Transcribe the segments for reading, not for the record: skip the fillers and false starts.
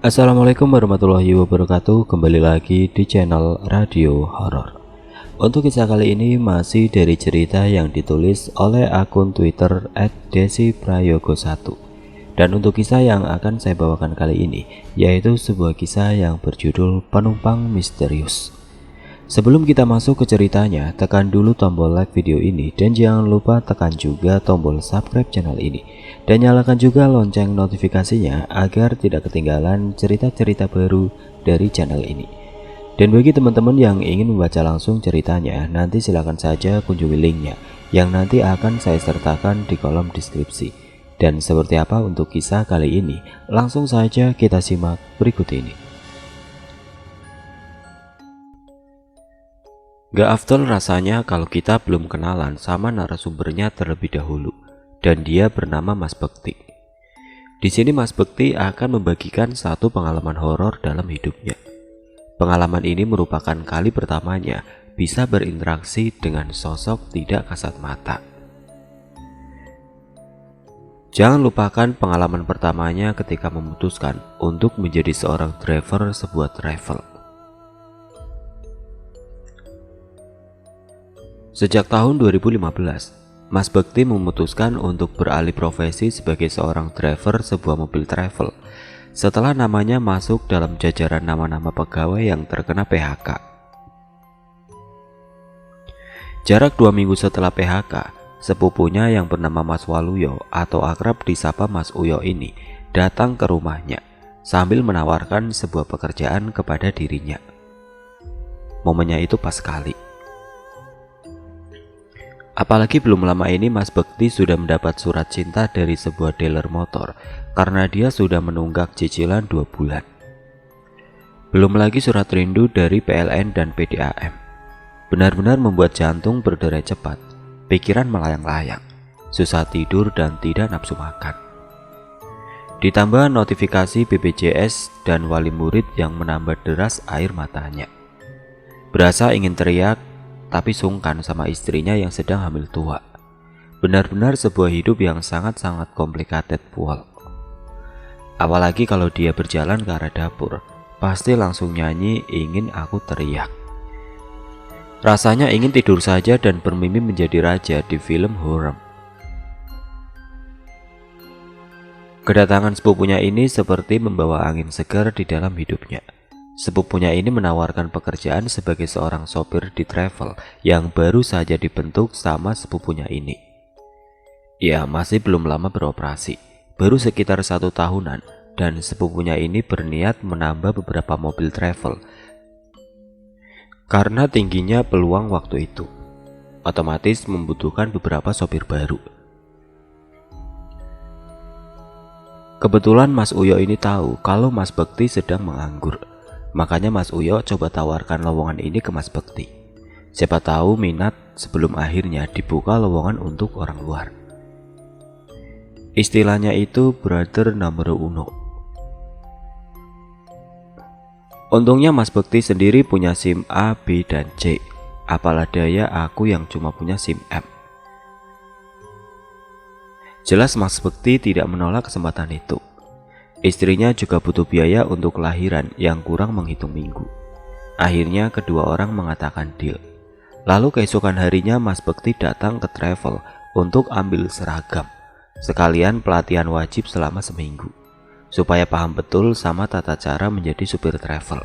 Assalamualaikum warahmatullahi wabarakatuh. Kembali lagi di channel Radio Horor. Untuk kisah kali ini masih dari cerita yang ditulis oleh akun Twitter @desiprayogo1. Dan untuk kisah yang akan saya bawakan kali ini yaitu sebuah kisah yang berjudul Penumpang Misterius. Sebelum kita masuk ke ceritanya, tekan dulu tombol like video ini dan jangan lupa tekan juga tombol subscribe channel ini dan nyalakan juga lonceng notifikasinya agar tidak ketinggalan cerita-cerita baru dari channel ini. Dan bagi teman-teman yang ingin membaca langsung ceritanya, nanti silakan saja kunjungi linknya yang nanti akan saya sertakan di kolom deskripsi. Dan seperti apa untuk kisah kali ini, langsung saja kita simak berikut ini. Gak afdol rasanya kalau kita belum kenalan sama narasumbernya terlebih dahulu, dan dia bernama Mas Bekti. Di sini Mas Bekti akan membagikan satu pengalaman horor dalam hidupnya. Pengalaman ini merupakan kali pertamanya bisa berinteraksi dengan sosok tidak kasat mata. Jangan lupakan pengalaman pertamanya ketika memutuskan untuk menjadi seorang driver sebuah travel. Sejak tahun 2015, Mas Bekti memutuskan untuk beralih profesi sebagai seorang driver sebuah mobil travel setelah namanya masuk dalam jajaran nama-nama pegawai yang terkena PHK. Jarak 2 minggu setelah PHK, sepupunya yang bernama Mas Waluyo atau akrab disapa Mas Uyo ini datang ke rumahnya sambil menawarkan sebuah pekerjaan kepada dirinya. Momennya itu pas sekali. Apalagi belum lama ini Mas Bekti sudah mendapat surat cinta dari sebuah dealer motor karena dia sudah menunggak cicilan 2 bulan. Belum lagi surat rindu dari PLN dan PDAM. Benar-benar membuat jantung berderai cepat, pikiran melayang-layang, susah tidur dan tidak nafsu makan. Ditambah notifikasi BPJS dan wali murid yang menambah deras air matanya. Berasa ingin teriak, tapi sungkan sama istrinya yang sedang hamil tua. Benar-benar sebuah hidup yang sangat-sangat complicated pol. Apalagi kalau dia berjalan ke arah dapur, pasti langsung nyanyi ingin aku teriak. Rasanya ingin tidur saja dan bermimpi menjadi raja di film horor. Kedatangan sepupunya ini seperti membawa angin segar di dalam hidupnya. Sepupunya ini menawarkan pekerjaan sebagai seorang sopir di travel yang baru saja dibentuk sama sepupunya ini. Ya, masih belum lama beroperasi, baru sekitar 1 tahunan, dan sepupunya ini berniat menambah beberapa mobil travel. Karena tingginya peluang waktu itu, otomatis membutuhkan beberapa sopir baru. Kebetulan Mas Uyo ini tahu kalau Mas Bekti sedang menganggur. Makanya Mas Uyo coba tawarkan lowongan ini ke Mas Bekti. Siapa tahu minat sebelum akhirnya dibuka lowongan untuk orang luar. Istilahnya itu brother numero uno. Untungnya Mas Bekti sendiri punya SIM A, B, dan C. Apalah daya aku yang cuma punya SIM M. Jelas Mas Bekti tidak menolak kesempatan itu. Istrinya juga butuh biaya untuk kelahiran yang kurang menghitung minggu. Akhirnya kedua orang mengatakan deal. Lalu keesokan harinya Mas Bekti datang ke travel untuk ambil seragam, sekalian pelatihan wajib selama seminggu, supaya paham betul sama tata cara menjadi supir travel.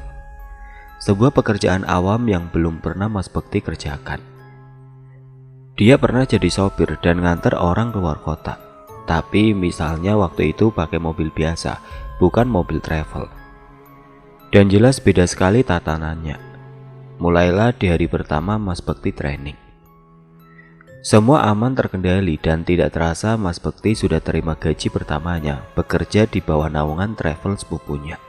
Sebuah pekerjaan awam yang belum pernah Mas Bekti kerjakan. Dia pernah jadi sopir dan nganter orang keluar kota. Tapi misalnya waktu itu pakai mobil biasa, bukan mobil travel. Dan jelas beda sekali tatanannya. Mulailah di hari pertama Mas Bekti training. Semua aman terkendali dan tidak terasa Mas Bekti sudah terima gaji pertamanya bekerja di bawah naungan travel sepupunya.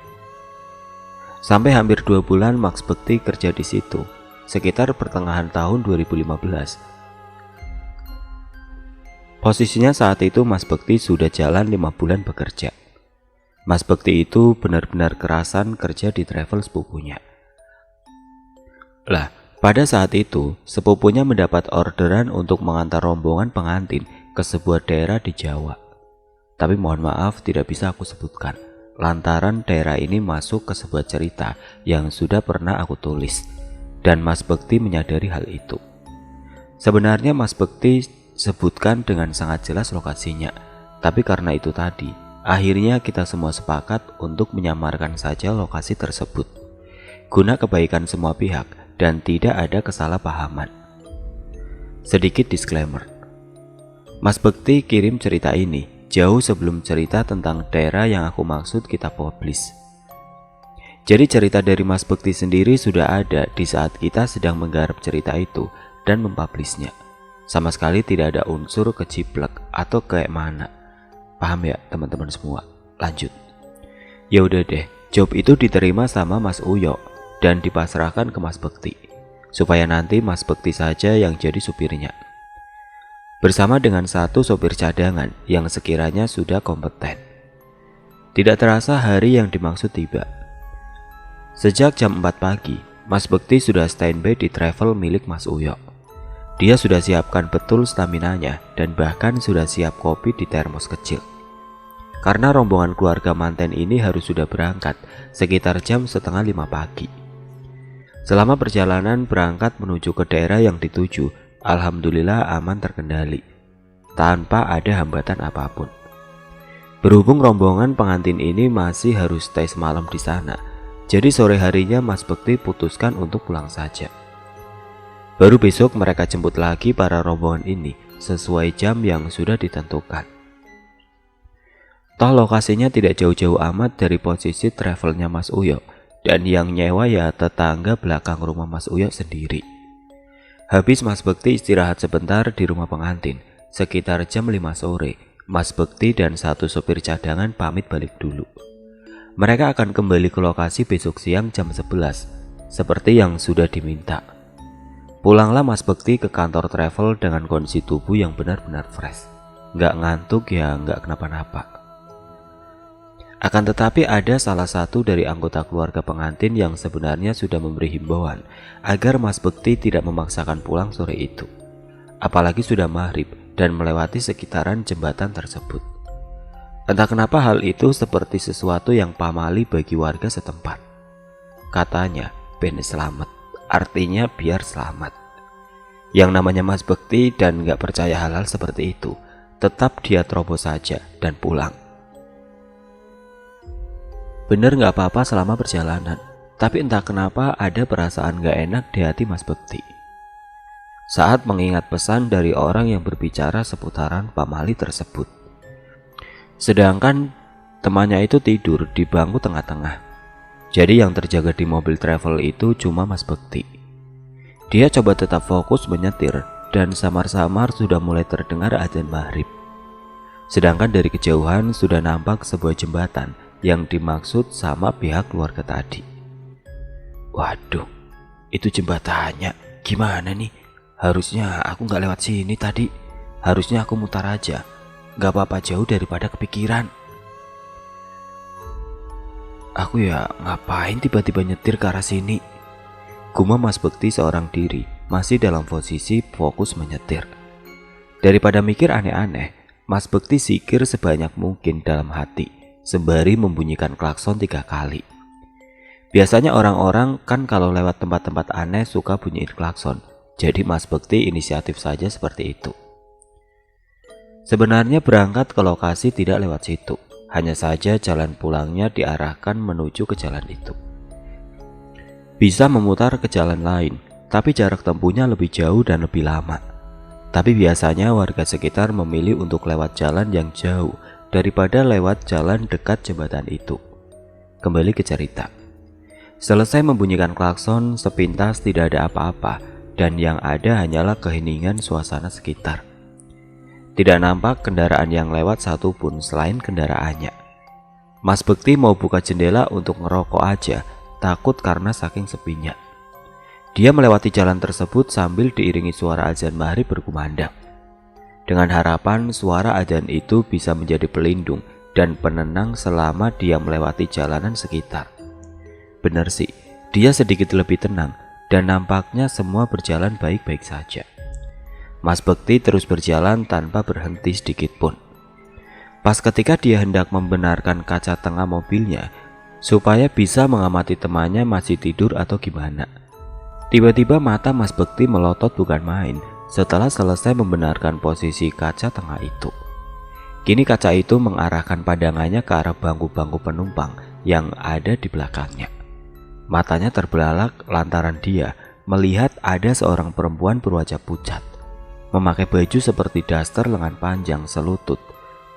Sampai hampir 2 bulan Mas Bekti kerja di situ, sekitar pertengahan tahun 2015. Posisinya saat itu Mas Bekti sudah jalan 5 bulan bekerja. Mas Bekti itu benar-benar kerasan kerja di travel sepupunya. Lah, pada saat itu sepupunya mendapat orderan untuk mengantar rombongan pengantin ke sebuah daerah di Jawa. Tapi mohon maaf tidak bisa aku sebutkan. lantaran daerah ini masuk ke sebuah cerita yang sudah pernah aku tulis, dan Mas Bekti menyadari hal itu. Sebenarnya Mas Bekti sebutkan dengan sangat jelas lokasinya, tapi karena itu tadi, akhirnya kita semua sepakat untuk menyamarkan saja lokasi tersebut, guna kebaikan semua pihak dan tidak ada kesalahpahaman. Sedikit disclaimer, Mas Bekti kirim cerita ini jauh sebelum cerita tentang daerah yang aku maksud kita publish. Jadi cerita dari Mas Bekti sendiri sudah ada di saat kita sedang menggarap cerita itu dan mempublishnya. Sama sekali tidak ada unsur keciplek atau kayak mana. Paham ya teman-teman semua? Lanjut. Ya udah deh, job itu diterima sama Mas Uyo dan dipasrahkan ke Mas Bekti, supaya nanti Mas Bekti saja yang jadi supirnya, bersama dengan satu sopir cadangan yang sekiranya sudah kompeten. Tidak terasa hari yang dimaksud tiba. Sejak jam 4 pagi, Mas Bekti sudah standby di travel milik Mas Uyo. Dia sudah siapkan betul staminanya dan bahkan sudah siap kopi di termos kecil. Karena rombongan keluarga manten ini harus sudah berangkat sekitar jam setengah 5 pagi. Selama perjalanan berangkat menuju ke daerah yang dituju, alhamdulillah aman terkendali, tanpa ada hambatan apapun. Berhubung rombongan pengantin ini masih harus stay semalam di sana, jadi sore harinya Mas Bekti putuskan untuk pulang saja. Baru besok mereka jemput lagi para rombongan ini sesuai jam yang sudah ditentukan. Toh lokasinya tidak jauh-jauh amat dari posisi travelnya Mas Uyo, dan yang nyewa ya tetangga belakang rumah Mas Uyo sendiri. Habis Mas Bekti istirahat sebentar di rumah pengantin, sekitar jam 5 sore, Mas Bekti dan satu sopir cadangan pamit balik dulu. Mereka akan kembali ke lokasi besok siang jam 11, seperti yang sudah diminta. Pulanglah Mas Bekti ke kantor travel dengan kondisi tubuh yang benar-benar fresh. Nggak ngantuk ya nggak kenapa-napa. Akan tetapi ada salah satu dari anggota keluarga pengantin yang sebenarnya sudah memberi himbauan agar Mas Bekti tidak memaksakan pulang sore itu, apalagi sudah maghrib dan melewati sekitaran jembatan tersebut. Entah kenapa hal itu seperti sesuatu yang pamali bagi warga setempat. Katanya, ben selamat, artinya biar selamat. Yang namanya Mas Bekti dan gak percaya hal-hal seperti itu, tetap dia terobos saja dan pulang. Bener gak apa-apa selama perjalanan, tapi entah kenapa ada perasaan gak enak di hati Mas Bekti saat mengingat pesan dari orang yang berbicara seputaran pamali tersebut. Sedangkan temannya itu tidur di bangku tengah-tengah. Jadi yang terjaga di mobil travel itu cuma Mas Bekti. Dia coba tetap fokus menyetir dan samar-samar sudah mulai terdengar azan maghrib. Sedangkan dari kejauhan sudah nampak sebuah jembatan yang dimaksud sama pihak keluarga tadi. Waduh, itu jembatannya gimana nih? Harusnya aku gak lewat sini tadi. Harusnya aku mutar aja. Gak apa-apa jauh daripada kepikiran. Aku ya ngapain tiba-tiba nyetir ke arah sini? Gumam Mas Bekti seorang diri, masih dalam posisi fokus menyetir. Daripada mikir aneh-aneh, Mas Bekti zikir sebanyak mungkin dalam hati sembari membunyikan klakson 3 kali. Biasanya orang-orang kan kalau lewat tempat-tempat aneh suka bunyiin klakson. Jadi Mas Bekti inisiatif saja seperti itu. Sebenarnya berangkat ke lokasi tidak lewat situ, hanya saja jalan pulangnya diarahkan menuju ke jalan itu. Bisa memutar ke jalan lain, tapi jarak tempuhnya lebih jauh dan lebih lama. Tapi biasanya warga sekitar memilih untuk lewat jalan yang jauh daripada lewat jalan dekat jembatan itu. Kembali ke cerita. Selesai membunyikan klakson, sepintas tidak ada apa-apa dan yang ada hanyalah keheningan suasana sekitar. Tidak nampak kendaraan yang lewat satupun selain kendaraannya. Mas Bekti mau buka jendela untuk ngerokok aja, takut karena saking sepinya. Dia melewati jalan tersebut sambil diiringi suara azan maghrib berkumandang. Dengan harapan suara azan itu bisa menjadi pelindung dan penenang selama dia melewati jalanan sekitar. Benar sih, dia sedikit lebih tenang dan nampaknya semua berjalan baik-baik saja. Mas Bekti terus berjalan tanpa berhenti sedikit pun. Pas ketika dia hendak membenarkan kaca tengah mobilnya supaya bisa mengamati temannya masih tidur atau gimana, tiba-tiba mata Mas Bekti melotot bukan main setelah selesai membenarkan posisi kaca tengah itu. Kini kaca itu mengarahkan pandangannya ke arah bangku-bangku penumpang yang ada di belakangnya. Matanya terbelalak lantaran dia melihat ada seorang perempuan berwajah pucat, memakai baju seperti daster lengan panjang selutut,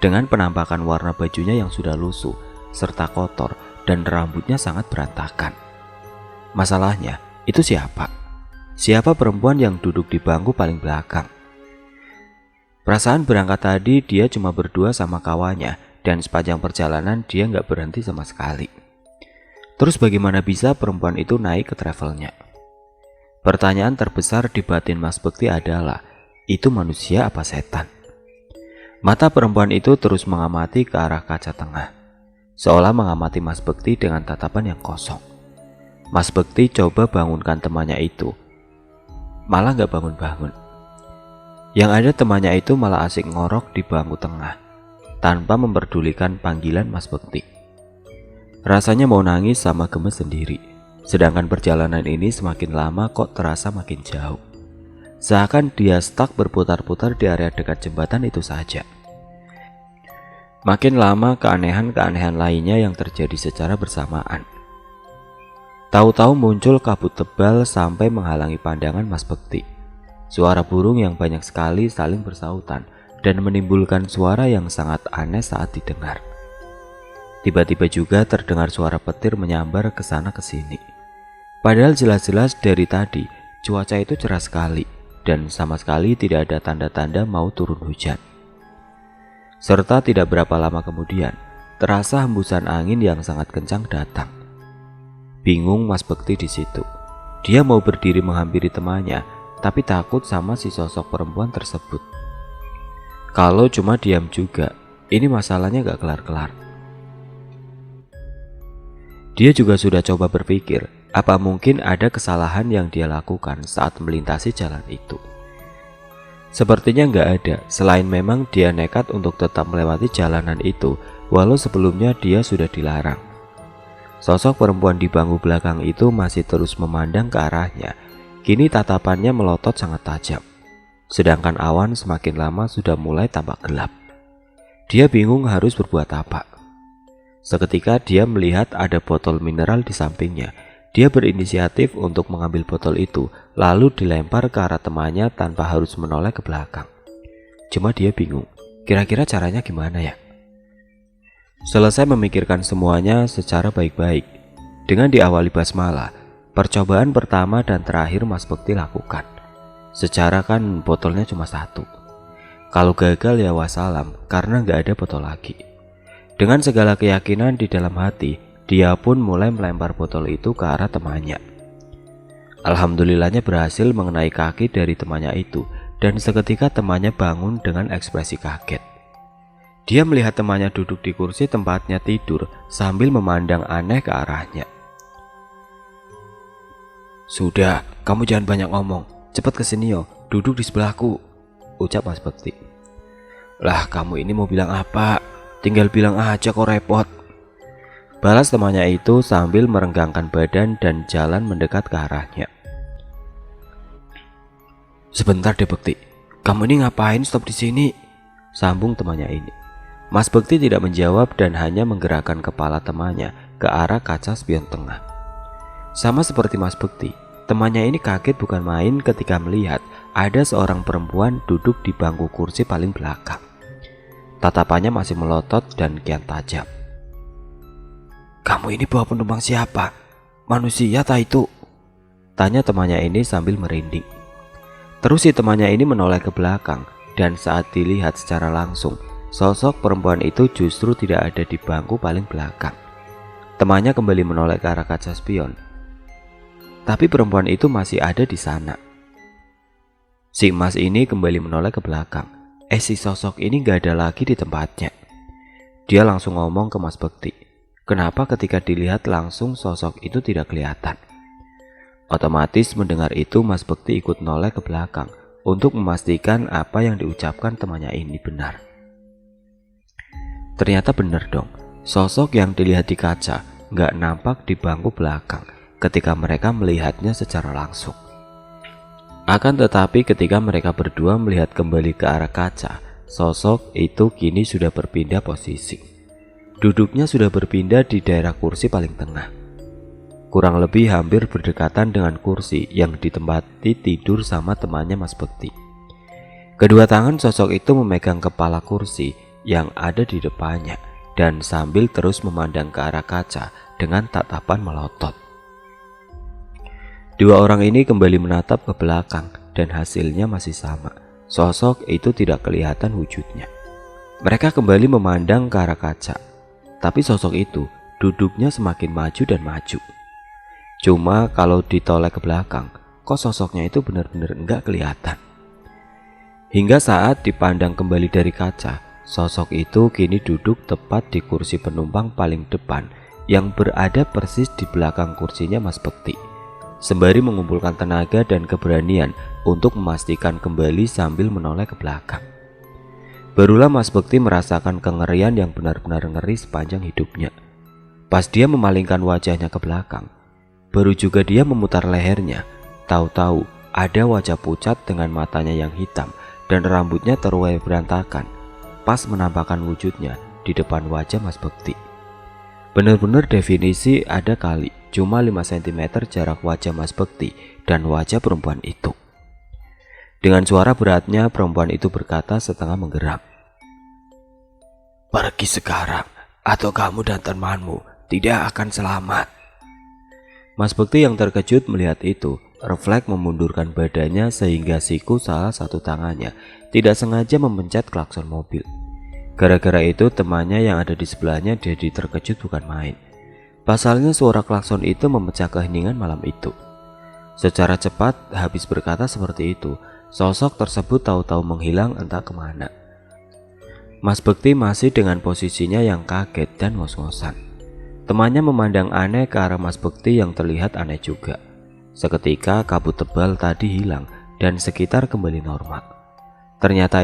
dengan penampakan warna bajunya yang sudah lusuh serta kotor dan rambutnya sangat berantakan. Masalahnya, itu siapa? Siapa perempuan yang duduk di bangku paling belakang? Perasaan berangkat tadi dia cuma berdua sama kawannya, dan sepanjang perjalanan dia nggak berhenti sama sekali. Terus bagaimana bisa perempuan itu naik ke travelnya? Pertanyaan terbesar di batin Mas Bekti adalah, itu manusia apa setan? Mata perempuan itu terus mengamati ke arah kaca tengah, seolah mengamati Mas Bekti dengan tatapan yang kosong. Mas Bekti coba bangunkan temannya itu, malah nggak bangun-bangun. Yang ada temannya itu malah asik ngorok di bangku tengah, tanpa memperdulikan panggilan Mas Bekti. Rasanya mau nangis sama gemes sendiri, sedangkan perjalanan ini semakin lama kok terasa makin jauh. Seakan dia stuck berputar-putar di area dekat jembatan itu saja. Makin lama keanehan-keanehan lainnya yang terjadi secara bersamaan. Tahu-tahu muncul kabut tebal sampai menghalangi pandangan Mas Bekti. Suara burung yang banyak sekali saling bersautan dan menimbulkan suara yang sangat aneh saat didengar. Tiba-tiba juga terdengar suara petir menyambar ke sana ke sini. Padahal jelas-jelas dari tadi cuaca itu cerah sekali dan sama sekali tidak ada tanda-tanda mau turun hujan. Serta tidak berapa lama kemudian terasa hembusan angin yang sangat kencang datang. Bingung Mas Bekti di situ. Dia mau berdiri menghampiri temannya, tapi takut sama si sosok perempuan tersebut. Kalau cuma diam juga, ini masalahnya gak kelar-kelar. Dia juga sudah coba berpikir, apa mungkin ada kesalahan yang dia lakukan saat melintasi jalan itu. Sepertinya gak ada, selain memang dia nekat untuk tetap melewati jalanan itu, walau sebelumnya dia sudah dilarang. Sosok perempuan di bangku belakang itu masih terus memandang ke arahnya. Kini tatapannya melotot sangat tajam, sedangkan awan semakin lama sudah mulai tampak gelap. Dia bingung harus berbuat apa. Seketika dia melihat ada botol mineral di sampingnya. Dia berinisiatif untuk mengambil botol itu, lalu dilempar ke arah temannya tanpa harus menoleh ke belakang. Cuma dia bingung, kira-kira caranya gimana ya? Selesai memikirkan semuanya secara baik-baik, dengan diawali basmalah, percobaan pertama dan terakhir Mas Bekti lakukan. Secara kan botolnya cuma satu. Kalau gagal ya wassalam, karena nggak ada botol lagi. Dengan segala keyakinan di dalam hati, dia pun mulai melempar botol itu ke arah temannya. Alhamdulillahnya berhasil mengenai kaki dari temannya itu, dan seketika temannya bangun dengan ekspresi kaget. Dia melihat temannya duduk di kursi tempatnya tidur sambil memandang aneh ke arahnya. "Sudah, kamu jangan banyak ngomong. Cepat kesini yo, duduk di sebelahku," ucap Mas Bekti. "Lah kamu ini mau bilang apa? Tinggal bilang aja kok repot," balas temannya itu sambil merenggangkan badan dan jalan mendekat ke arahnya. "Sebentar deh Bekti, kamu ini ngapain stop di sini?" sambung temannya ini. Mas Bekti tidak menjawab dan hanya menggerakkan kepala temannya ke arah kaca spion tengah. Sama seperti Mas Bekti, temannya ini kaget bukan main ketika melihat ada seorang perempuan duduk di bangku kursi paling belakang. Tatapannya masih melotot dan kian tajam. "Kamu ini bawa penumpang siapa? Manusia tak itu?" tanya temannya ini sambil merinding. Terus si temannya ini menoleh ke belakang, dan saat dilihat secara langsung, sosok perempuan itu justru tidak ada di bangku paling belakang. Temannya kembali menoleh ke arah kaca spion, tapi perempuan itu masih ada di sana. Si Mas ini kembali menoleh ke belakang. Si sosok ini gak ada lagi di tempatnya. Dia langsung ngomong ke Mas Bekti, kenapa ketika dilihat langsung sosok itu tidak kelihatan. Otomatis mendengar itu Mas Bekti ikut noleh ke belakang untuk memastikan apa yang diucapkan temannya ini benar. Ternyata benar dong, sosok yang dilihat di kaca nggak nampak di bangku belakang ketika mereka melihatnya secara langsung. Akan tetapi ketika mereka berdua melihat kembali ke arah kaca, sosok itu kini sudah berpindah posisi. Duduknya sudah berpindah di daerah kursi paling tengah, kurang lebih hampir berdekatan dengan kursi yang ditempati tidur sama temannya Mas Bekti. Kedua tangan sosok itu memegang kepala kursi yang ada di depannya dan sambil terus memandang ke arah kaca dengan tatapan melotot. Dua orang ini kembali menatap ke belakang dan hasilnya masih sama. Sosok itu tidak kelihatan wujudnya. Mereka kembali memandang ke arah kaca, tapi sosok itu duduknya semakin maju dan maju. Cuma kalau ditoleh ke belakang, kok sosoknya itu benar-benar enggak kelihatan. Hingga saat dipandang kembali dari kaca, sosok itu kini duduk tepat di kursi penumpang paling depan yang berada persis di belakang kursinya Mas Bekti, sembari mengumpulkan tenaga dan keberanian untuk memastikan kembali sambil menoleh ke belakang. Barulah Mas Bekti merasakan kengerian yang benar-benar ngeri sepanjang hidupnya. Pas dia memalingkan wajahnya ke belakang, baru juga dia memutar lehernya, tahu-tahu ada wajah pucat dengan matanya yang hitam dan rambutnya terurai berantakan, pas menampakkan wujudnya di depan wajah Mas Bekti. Benar-benar definisi ada kali cuma 5 cm jarak wajah Mas Bekti dan wajah perempuan itu. Dengan suara beratnya perempuan itu berkata setengah menggeram, "Pergi sekarang atau kamu dan temanmu tidak akan selamat." Mas Bekti yang terkejut melihat itu refleks memundurkan badannya sehingga siku salah satu tangannya tidak sengaja memencet klakson mobil. Gara-gara itu temannya yang ada di sebelahnya jadi terkejut bukan main. Pasalnya suara klakson itu memecah keheningan malam itu. Secara cepat habis berkata seperti itu, sosok tersebut tahu-tahu menghilang entah kemana. Mas Bekti masih dengan posisinya yang kaget dan ngos-ngosan. Temannya memandang aneh ke arah Mas Bekti yang terlihat aneh juga. Seketika kabut tebal tadi hilang dan sekitar kembali normal. Ternyata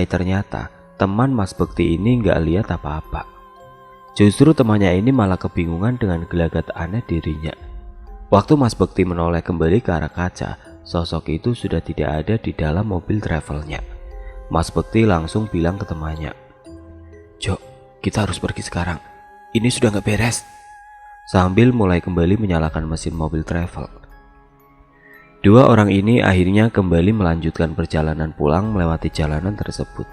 teman Mas Bekti ini nggak lihat apa-apa. Justru temannya ini malah kebingungan dengan gelagat aneh dirinya. Waktu Mas Bekti menoleh kembali ke arah kaca, sosok itu sudah tidak ada di dalam mobil travelnya. Mas Bekti langsung bilang ke temannya, "Jo, kita harus pergi sekarang. Ini sudah nggak beres." Sambil mulai kembali menyalakan mesin mobil travel. Dua orang ini akhirnya kembali melanjutkan perjalanan pulang melewati jalanan tersebut.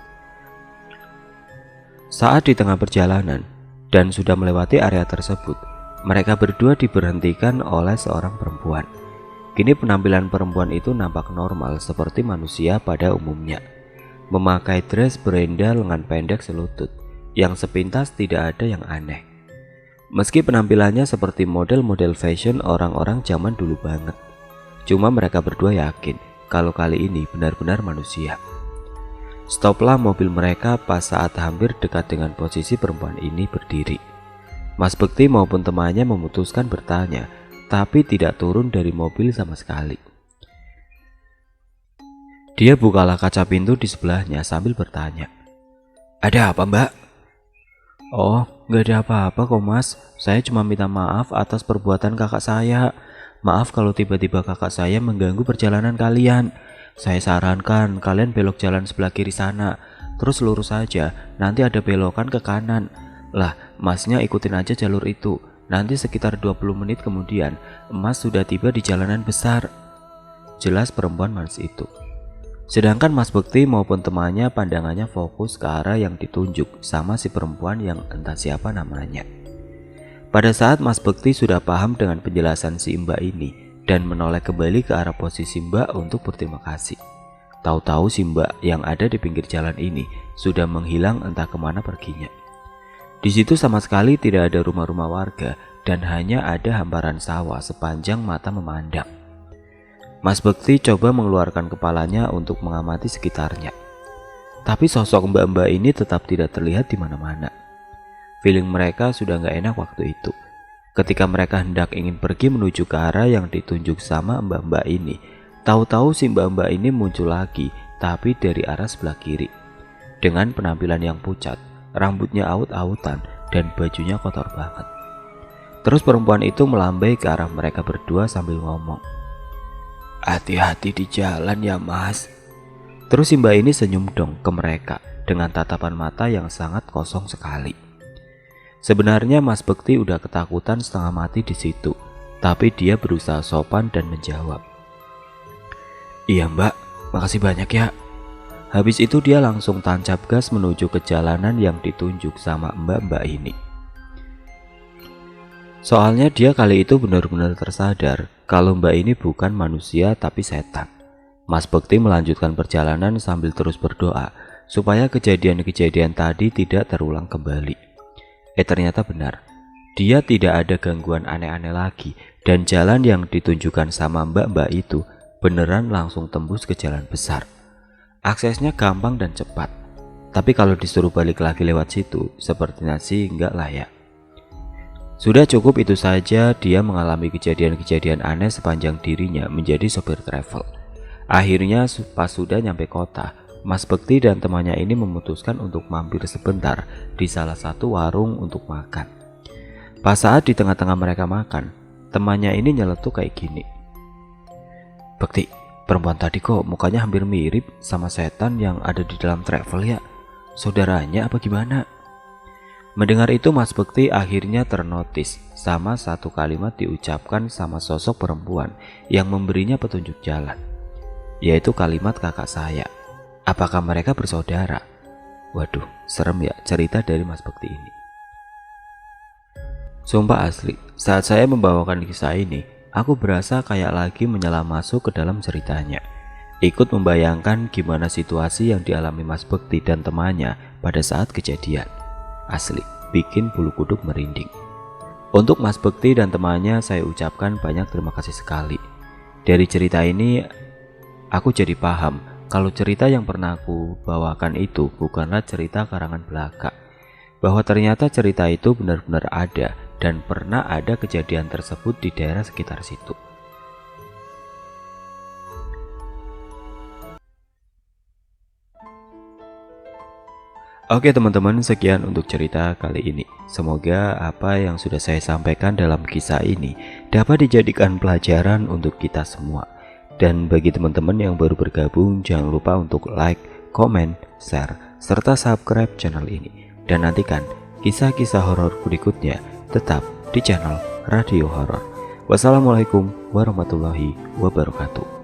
Saat di tengah perjalanan dan sudah melewati area tersebut, mereka berdua diberhentikan oleh seorang perempuan. Kini penampilan perempuan itu nampak normal seperti manusia pada umumnya. Memakai dress berendal lengan pendek selutut, yang sepintas tidak ada yang aneh. Meski penampilannya seperti model-model fashion orang-orang zaman dulu banget. Cuma mereka berdua yakin kalau kali ini benar-benar manusia. Stoplah mobil mereka pas saat hampir dekat dengan posisi perempuan ini berdiri. Mas Bekti maupun temannya memutuskan bertanya, tapi tidak turun dari mobil sama sekali. Dia bukalah kaca pintu di sebelahnya sambil bertanya, "Ada apa, Mbak?" "Oh, nggak ada apa-apa kok Mas. Saya cuma minta maaf atas perbuatan kakak saya. Maaf kalau tiba-tiba kakak saya mengganggu perjalanan kalian. Saya sarankan kalian belok jalan sebelah kiri sana, terus lurus saja, nanti ada belokan ke kanan. Lah, Masnya ikutin aja jalur itu. Nanti sekitar 20 menit kemudian, Mas sudah tiba di jalanan besar." Jelas perempuan manis itu. Sedangkan Mas Bekti maupun temannya pandangannya fokus ke arah yang ditunjuk sama si perempuan yang entah siapa namanya. Pada saat Mas Bekti sudah paham dengan penjelasan si Mbak ini dan menoleh kembali ke arah posisi Mbak untuk berterima kasih, tahu-tahu si Mbak yang ada di pinggir jalan ini sudah menghilang entah kemana perginya. Di situ sama sekali tidak ada rumah-rumah warga dan hanya ada hamparan sawah sepanjang mata memandang. Mas Bekti coba mengeluarkan kepalanya untuk mengamati sekitarnya, tapi sosok mbak-mbak ini tetap tidak terlihat di mana-mana. Feeling mereka sudah gak enak waktu itu. Ketika mereka hendak ingin pergi menuju ke arah yang ditunjuk sama mbak-mbak ini, tahu-tahu si mbak-mbak ini muncul lagi, tapi dari arah sebelah kiri. Dengan penampilan yang pucat, rambutnya aut-autan dan bajunya kotor banget. Terus perempuan itu melambai ke arah mereka berdua sambil ngomong, "Hati-hati di jalan ya mas." Terus si mbak ini senyum dong ke mereka dengan tatapan mata yang sangat kosong sekali. Sebenarnya Mas Bekti udah ketakutan setengah mati di situ, tapi dia berusaha sopan dan menjawab, "Iya mbak, makasih banyak ya." Habis itu dia langsung tancap gas menuju ke jalanan yang ditunjuk sama mbak-mbak ini. Soalnya dia kali itu benar-benar tersadar kalau mbak ini bukan manusia tapi setan. Mas Bekti melanjutkan perjalanan sambil terus berdoa supaya kejadian-kejadian tadi tidak terulang kembali. Ternyata benar, dia tidak ada gangguan aneh-aneh lagi dan jalan yang ditunjukkan sama mbak-mbak itu beneran langsung tembus ke jalan besar. Aksesnya gampang dan cepat, tapi kalau disuruh balik lagi lewat situ, sepertinya sih enggak layak. Sudah cukup itu saja dia mengalami kejadian-kejadian aneh sepanjang dirinya menjadi sopir travel. Akhirnya pas sudah nyampe kota, Mas Bekti dan temannya ini memutuskan untuk mampir sebentar di salah satu warung untuk makan. Pas saat di tengah-tengah mereka makan, temannya ini nyeletuk kayak gini, "Bekti, perempuan tadi kok mukanya hampir mirip sama setan yang ada di dalam travel ya? Saudaranya apa gimana?" Mendengar itu Mas Bekti akhirnya ternotis sama satu kalimat diucapkan sama sosok perempuan yang memberinya petunjuk jalan, yaitu kalimat "kakak saya." Apakah mereka bersaudara? Waduh, serem ya cerita dari Mas Bekti ini. Sumpah asli, saat saya membawakan kisah ini, aku berasa kayak lagi menyelam masuk ke dalam ceritanya. Ikut membayangkan gimana situasi yang dialami Mas Bekti dan temannya pada saat kejadian. Asli, bikin bulu kuduk merinding. Untuk Mas Bekti dan temannya saya ucapkan banyak terima kasih sekali. Dari cerita ini, aku jadi paham kalau cerita yang pernah aku bawakan itu bukanlah cerita karangan belaka. Bahwa ternyata cerita itu benar-benar ada dan pernah ada kejadian tersebut di daerah sekitar situ. Oke teman-teman, sekian untuk cerita kali ini. Semoga apa yang sudah saya sampaikan dalam kisah ini dapat dijadikan pelajaran untuk kita semua. Dan bagi teman-teman yang baru bergabung, jangan lupa untuk like, komen, share, serta subscribe channel ini. Dan nantikan kisah-kisah horor berikutnya tetap di channel Radio Horor. Wassalamualaikum warahmatullahi wabarakatuh.